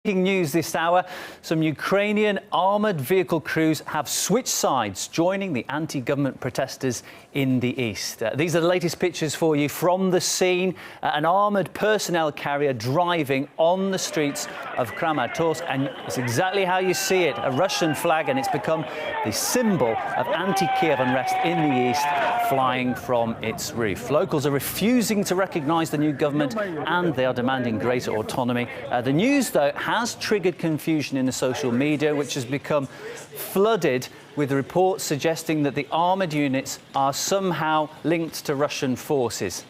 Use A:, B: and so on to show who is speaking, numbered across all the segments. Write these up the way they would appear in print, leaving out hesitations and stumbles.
A: Breaking news this hour, some Ukrainian armoured vehicle crews have switched sides, joining the anti-government protesters in the east. These are the latest pictures for you from the scene. An armoured personnel carrier driving on the streets of Kramatorsk, and it's exactly how you see it, a Russian flag, and it's become the symbol of anti-Kiev unrest in the east, flying from its roof. Locals are refusing to recognise the new government and they are demanding greater autonomy. The news, though, has triggered confusion in the social media, which has become flooded with reports suggesting that the armoured units are somehow linked to Russian forces.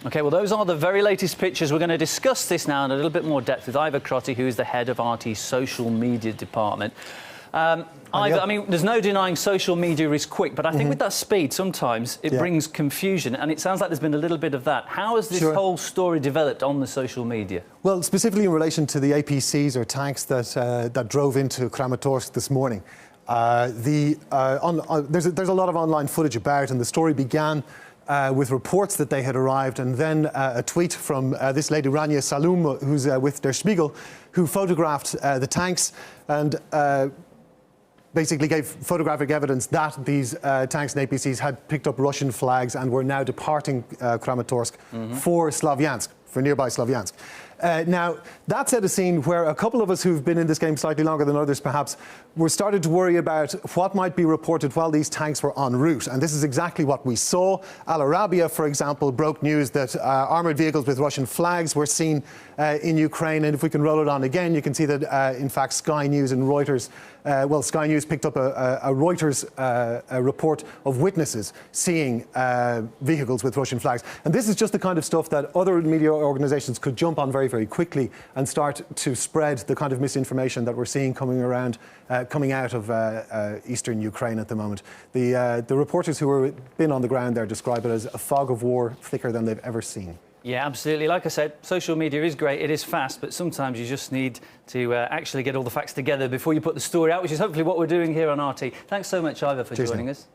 A: OK, well, those are the very latest pictures. We're going to discuss this now in a little bit more depth with Ivor Crotty, who is the head of RT's social media department. Ivor, I mean, there's no denying social media is quick, but I think with that speed, sometimes it brings confusion, and it sounds like there's been a little bit of that. How has this whole story developed on the social media? Well,
B: specifically in relation to the APCs or tanks that drove into Kramatorsk this morning. There's a lot of online footage about, and the story began with reports that they had arrived, and then a tweet from this lady, Rania Salum, who's with Der Spiegel, who photographed the tanks and basically gave photographic evidence that these tanks and APCs had picked up Russian flags and were now departing Kramatorsk for Slavyansk, for nearby Slavyansk. Now, that set a scene where a couple of us who've been in this game slightly longer than others, perhaps, were started to worry about what might be reported while these tanks were en route. And this is exactly what we saw. Al Arabiya, for example, broke news that armoured vehicles with Russian flags were seen in Ukraine. And if we can roll it on again, you can see that, in fact, Sky News and Reuters, Sky News picked up a Reuters report of witnesses seeing vehicles with Russian flags. And this is just the kind of stuff that other media organisations could jump on very quickly and start to spread the kind of misinformation that we're seeing coming out of eastern Ukraine at the moment. The reporters who have been on the ground there describe it as a fog of war thicker than they've ever seen.
A: Yeah, absolutely. Like I said, social media is great, it is fast, but sometimes you just need to actually get all the facts together before you put the story out, which is hopefully what we're doing here on RT. Thanks so much, Ivor, for joining us.